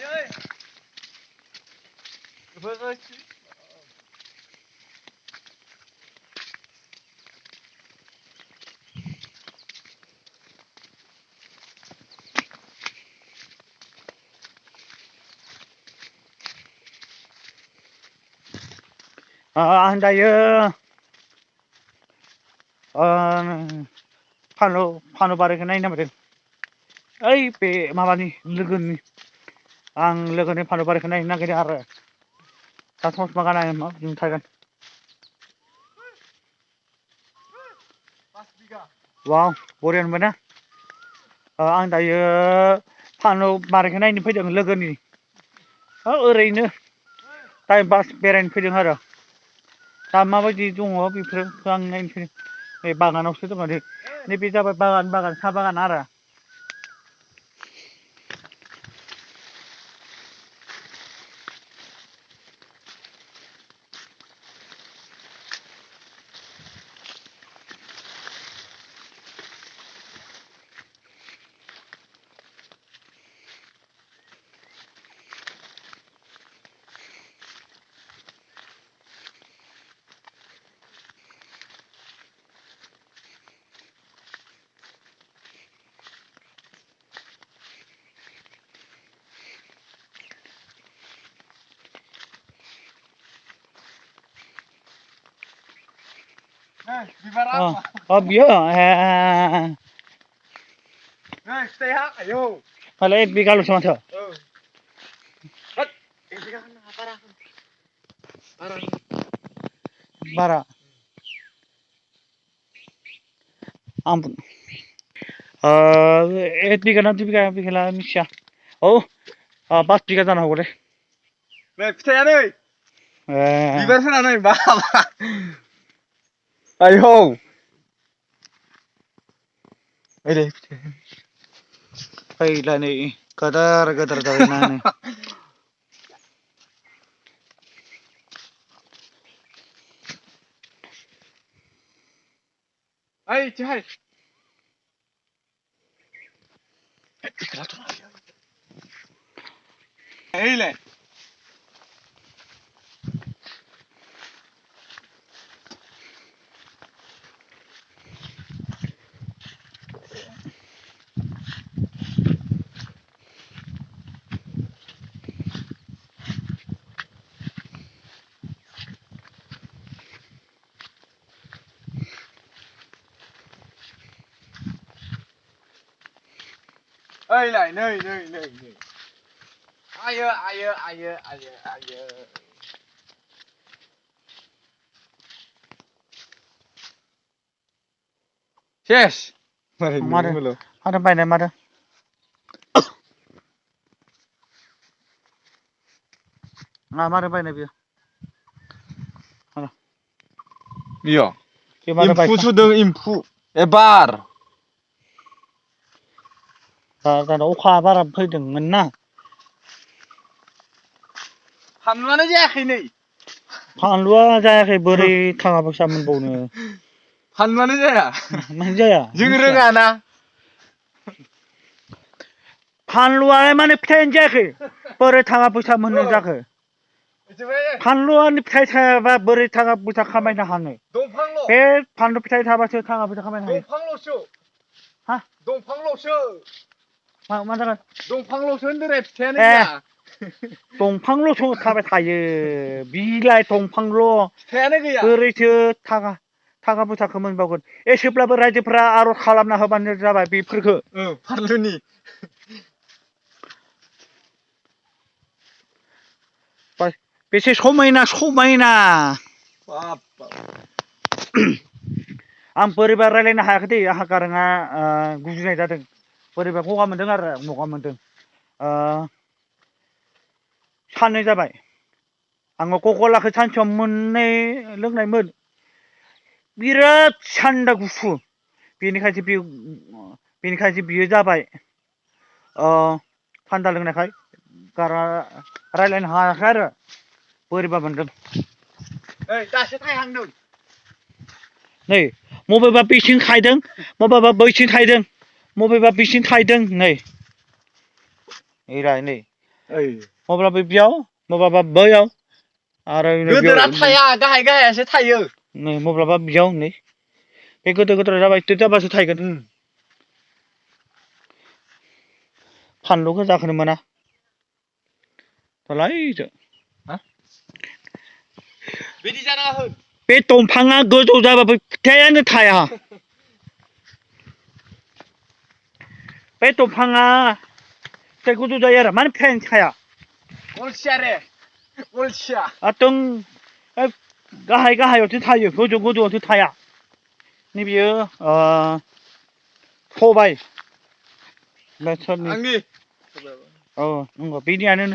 ơi. Vâng ơi. 안 다요. फानु बारायखौ नायनो नागिरदों ओइ बे माबानि लोगोनि आं लोगोनि फानु बारायखौ नायनो नागिरदों आरो दा ससमा गाना मा थागोन वाव बरिया मोनबाय ना आं दायो फानु बारायखौ नायनो फैदों लोगोनि ओरैनो टाइम पास बेरायनो फैदों आरो दा माबायदि दङ बेफोरखौ आं नायनो फैदों नै बागानावसो दङ नैबे जाबाय बागान साहा बागान आरो Bibar apa? बियो Stay hak, ayo. मालाय 1 बिगाल'सो माथो Hot. 1 biga kan parah. Parah. बारा आं 1 बिगा ना 2 बिगा बिगाला मिथिया औ 5 बिगा जानो हागौ दे नै फिथाइया नै बिबारफोरा नै बा आयौ ओरै फैला नै गोदोर गोदोर जाबायना नै ओइ थिहाय ओइलाय ओइलाय नै आयो सेस मारै नुङोल' माथो बायनाय माथो माथो बायनाय बियो बियो बे माथो एम्फौ बायखा सुदों एम्फौ एबार जाना अखा बारा फैदोंमोन ना फानलुआनो जायाखै नै फानलुआ जायाखै बोरै थाखा फैसा मोनबावनो फानलुआनो जाया मानो जाया जों मिथिया रोङाना फानलुआलाय माने फिथाइयानो जायाखै बोरै थाखा फैसा मोननो जाखो फानलुआनि फिथाइ थायाबा बोरै थाखा फैसा खामायनो हानो दंफांल' बे फानलु फिथाइ थाबासो थाखा फैसा खामायनो हायो दंफांल'सो हा दंफांल'सो मा जागोन दंफांल'सो होनदोरे फिथाइयानो ए गैया दंफांल'सो थाबाय थायो बिलाइ दंफांल' फिथाइयानो गैया बोरैथो थाखा फैसाखौ मोनबावगोन एसेब्लाबो रायजोफ्रा आर'ज खालामना होबानो जाबाय बेफोरखौ फानलुनि बेसे समायना बाब आं बोरैबा रायज्लायनो हायाखै दे आंहा गाराङा गुजुनाय जादों बोरैबा गगा मोनदों आरो गगा मोनदों साननै जाबाय आङो कक'लाखौ सानसेयाव मोननै लोंनायमोन बिराद थान्दा गुसु बेनिखायसो बियो जाबाय थान्दा लोंनायखाय गारा रायज्लायनो हायाखै आरो बोरैबा मोनदों दासो थायहांदों नै मबेबा बिसिं थायदों मबेबा बैसिं थायदों मबेबा बिसिं थायदों नै ओइ माब्लाबा बेयाव माब्लाबा बैयाव आरो गोदोरा थाया गाहाय गाहायासो थायो नै माब्लाबा बेयाव नै बे गोदोर गोदोर जाबाय जाबासो थायगोन फानलु गोजाखौनो मोना दालायजो बिदि जानाङा हो बे दंफाङा गोजौ जाबाबो फिथाइयानो थाया बे दंफाङा फिथाइ गोजौ जायो आरो मानो फिथाइयानो थाया अलसिया रे अलसिया एकदम गाहाय गाहायावसो थायो गोजौ गोजौआवसो थाया नैबेयो सबाय बेसरनि आंनि औ नंगौ बिनियानो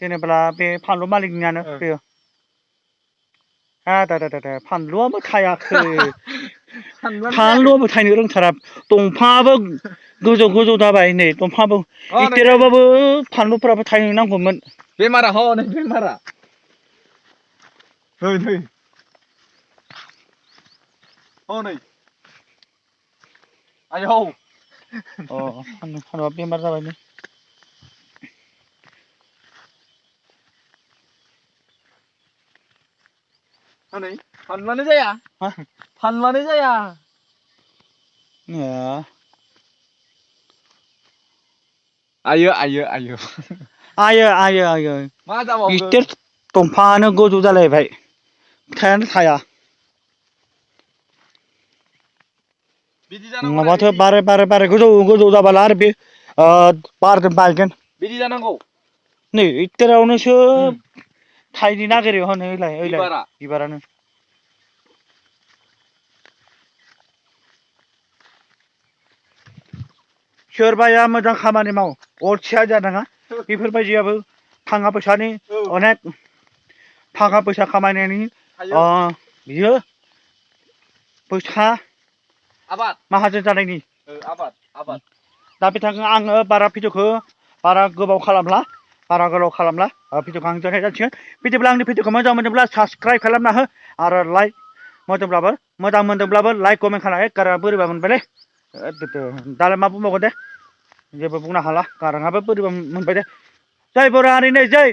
जेनेबा बे फानलु मालिकनियानो बेयो दा फानलुआबो थायाखै फानलुआबो थायनो रोंथारा दंफाङाबो गोजौ गोजौ जाबाय नै दंफाङाबो इथेरावबाबो फानलुफोराबो थायनो नांगौमोन बेमारा हनै बेमारा नै हनै आयौ फानलुआ बेमार जाबाय नै हनै फानलुआनो जाया फानलुआनो जाया आयो आयो आयो आयो मा जाबावगोन इथेर दंफाङानो गोजौ जालायबाय फिथाइयानो थाया बिदि जानांगौ नङाबाथ' बारे गोजौ जाबाला आरो बे बारजों बायगोन बिदि जानांगौ नै इथेरावनोसो थायनो नागिरो हनै बिबारा बिबारानो सोरबाया मोजां खामानि माव अलसिया जानाङा बेफोरबायदियाबो थाखा फैसानि अनेक थाखा फैसा खामायनायनि बियो फैसा आबाद माहाजोन जानायनि आबाद दा बिथाङा आङो बारा भिडिअखौ बारा गोलाव खालामला भिडिअखौ आं दोननाय जासिगोन बिदिब्ला आंनि भिडिअखौ मोजां मोनदोंब्ला साबसक्राइब खालामना हो आरो लाइक मोजां मोनदोंब्लाबो लाइक कमेन्ट खालामना गाराङा बोरैबा मोनबायलै दालाय मा बुंबावगोन दे जेबो बुंनो हाला गाराङाबो बोरैबा मोनबाय दे जै बर' हारि नै जै